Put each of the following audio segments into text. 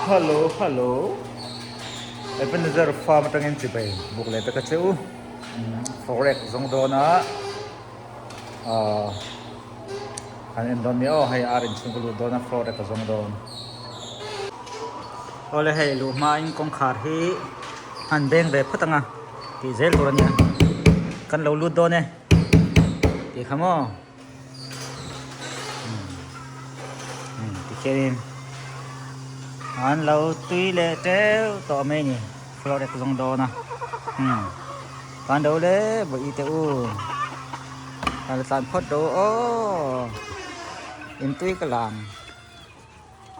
Hello, hello. Even the farm tangin si bay. Bukle ta kachu. Forek zong do na. An endon ni oh hay arin singulu do na forek zong do. Ole hey lu ma in kong khar hi han beng be phatanga. Ti zel do nia. Kan lo lu do ne. Ti khamo. Ti kerin. An lâu tuy lệ treo to mê nhỉ flow đẹp dòng đồ nè toàn đấu đấy bởi y tế u là toàn phốt đồ ô em tuy cái làm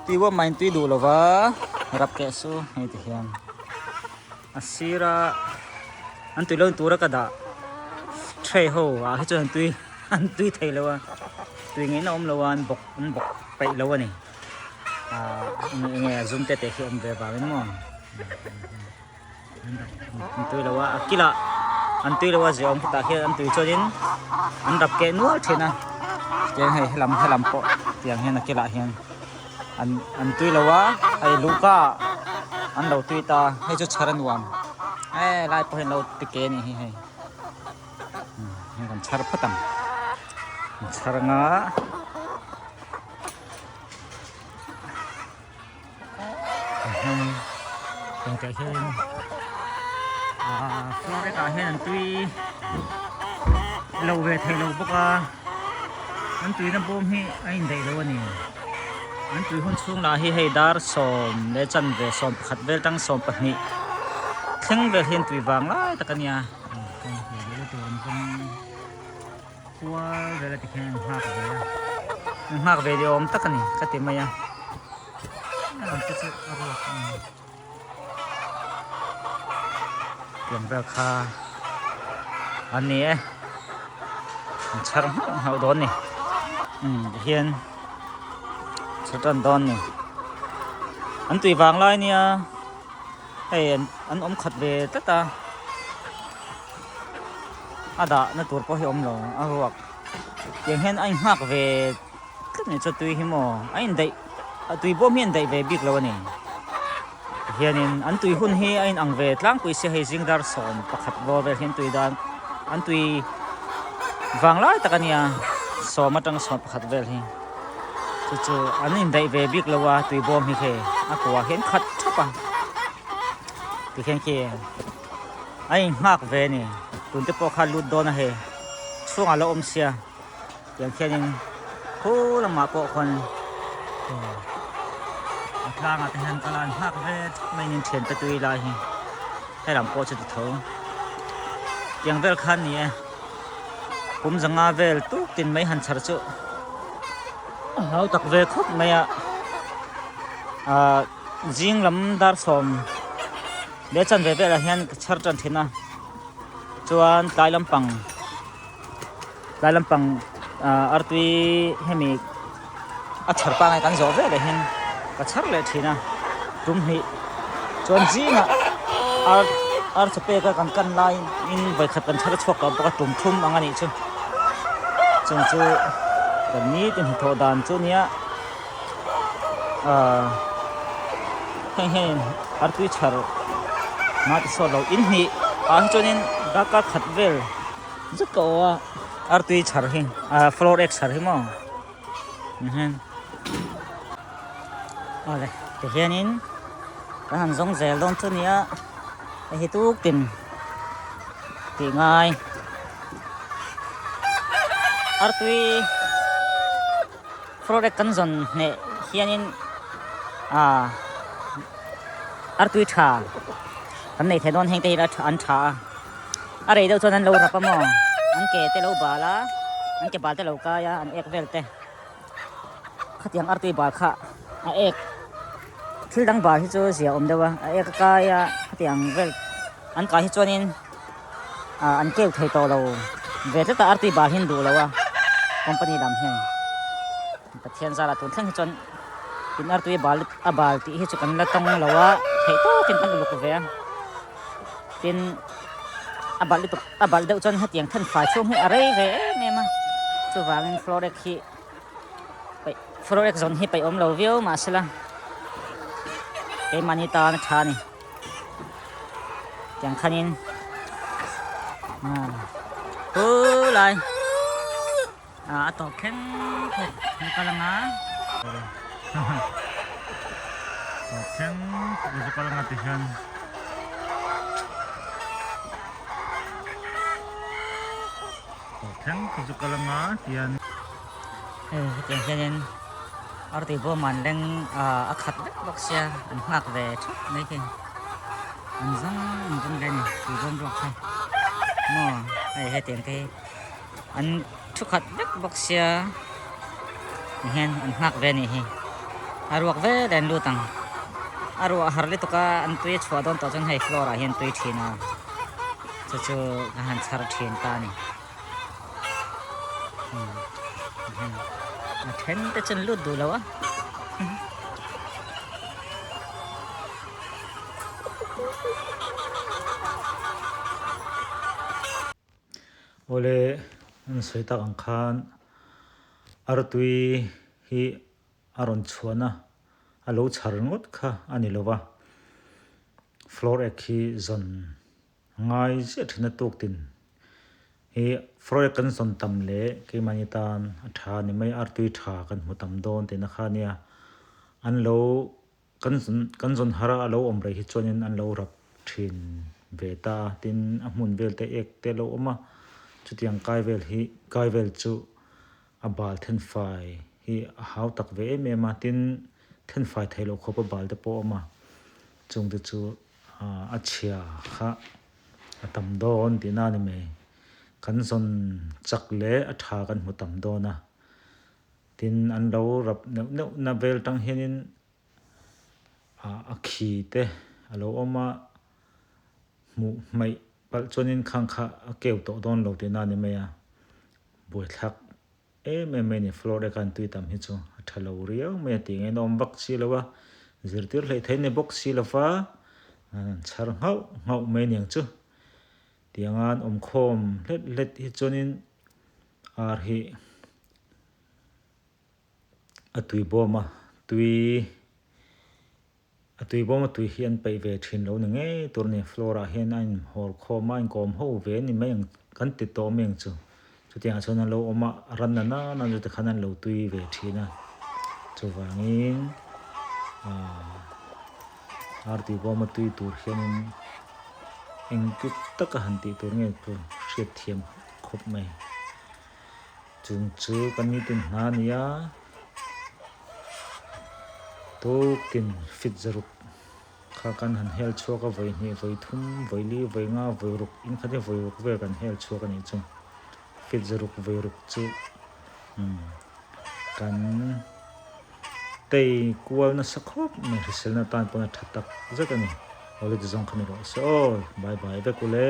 tuyว่ามันtuy đủ là vợรับkẹo su hay thì hiền asira anh tuy lớn tuổi ra cả đã chơi hồ à hết cho anh tuy thầy lâu à tuy nghĩ nó ông lâu anh bọc bậy lâu này nghe zoom tete khi om về vào đúng không? Anh tôi là wa kila anh tôi là wa gì ông ta khi anh tôi cho đến anh đập cái núa thế nào cái hay làm po tiếng hay là kila hiền anh tôi là wa hay luka anh đầu tôi ta hay cho charan wam lại po hiện lâu tike này hay còn char patang char nga còn cái hen flow cái hen tuy lâu về thầy lâu bốc anh tuy nó bom hi anh đầy lâu nè anh tuy hôn xuống là hi hay dar som để chân về som khát về tăng som bát nị thằng về hen tuy vàng lại tất cả nhà cái về tụi anh qua về là cái hạc về đi ôm tất cả nè cái tiền mày tiền bạc ha anh này char hậu đón này hiền char đón này anh tùy vàng lại nè hay anh ôm khát về tất ta đã nó tuột có hiểu rồi hoặc tiền hiền anh hạc về cái này cho tùy hiểm anh đấy tùy bom hiền đấy về biết lâu này hiền anh tùy hun hi anh ăn về tlang quỳ xe hay riêng dar son pakhat vô về hiền tùy dan anh tùy vàng lại tất cả nhà so mà trăng son pakhat về hi chú anh đấy về biết lâu à tùy bom hi khe aqua hiền khát chắp à thì khen kia anh hạc về nè tuần tiếp theo lút đón à he xuống alo om xia yang khen cô là mà cô con thang ở trên kalan hạc về mấy nhân tiền tới tùy lại hay làm po cho tụi thầu yang về khăn nè cũng rằng à về tu tin mấy hành char chỗ hậu tak về khóc mấy riêng lắm dar som để chân về là hiện char chân thế nào chuan tai lam pang artui hemi char pa ngai kan zo ve le hin ka char le thina tum hi chon ji na ar chape ka kan lai in vai khat kan char chok ka tum thum angani chu chung chu kan ni tin tho dan chu nia hen artui char ma ti so lo in hi chonin da ka khat vel zu ko artui char hi floor x char hi mo ole te hianin kan han zong zel don chu nia hi tu tin ti ngai artui floor x kan zon ne hianin artui tha kan nei the don heng te ra an tha are do chon an lo ra pa mo an ke te lo ba la an ke ba te lo ka ya an ek vel te khatiang artui ba kha ek thil dang ba hi chu zia om dewa ek ka ya khatiang vel an ka hi chonin an keu thei to lo ve ta artui ba hin du lo wa company dam hian pathian zara tun thang hi chon tin artui bal ti hi chu kan la tong lo wa thei to tin kan lu ko ve tin abal deuh chon hatiang than fai chung hi are ve me ma chu wangin florek hi pai florek zon hi pai om lo view ma sala cái manita nó chả này chẳng khăn in lại tổ khen thuộc như cái là ngá tổ khen như cái là ngá thì hơn tổ khen như cái là ngá thì hơn chẳng cho nên ở thì bố mình đang khát đất bác sĩ anh mặc về chút mấy cái anh giống cái này thì bố được thôi mà hay tiền cái anh chút khát đất bác sĩ hen anh mặc về này aruak về đèn lưu tăng aruak harle to ka anh tuye chua don to chân hay flora hen tuye thina cho han chhar thin ta này then ta chân lút đủ lâu á ole an soi tak ang khan artui hi aron chuana alo chhar ngot kha ani lova floor ekhi zon ngai je thina tok tin hi floor kan zon tam le ke manitan atha ni mai artui tha kan mutam don te na khania an lo kan zon hara alo om rei hi chonin an lo rap thin veta tin a hmun vel te ek te lo oma chutiang kai vel chu abal then fai hi hautak ve me ma tin then fai thailo khopa bal te po ma chung te chu a chia kha atam don ti na ni me kan zon chak le a tha kan mutam dona tin an lo rap na vel tang henin a khi te alo oma mu mai pal chonin khang kha keu to don lo ti na ni me ya boi thak me ni floor kan tui tam hi chu thalo rio me ti nge nom bak si lawa zirtir hlei thein ne box si lawa chhar ngau me niang chu tiangan khom let hi chonin ar hi atui boma tui hian pei ve thin lo ni nge tur ni flora hian an hor khom an kom ho ve ni me kan ti to meng chu chutiang chona lo oma ran na na ju te khanan lo tui ve thina chuwangin arti boma tui tur hian engkit taka hanti tur nge tu hriat thiam khop mai chung chu kan ni tin hna nia to kin fit zaruk kha kan han hel chuaka voi ni voi thum voi li voi nga voi ruk in khade voi ruk ve kan hel chuaka ni chu fit zaruk voi ruk chu kan tei kual na sakhop na risel na tan pona thatak zakani ole de zong khani ro so bye bye ve kule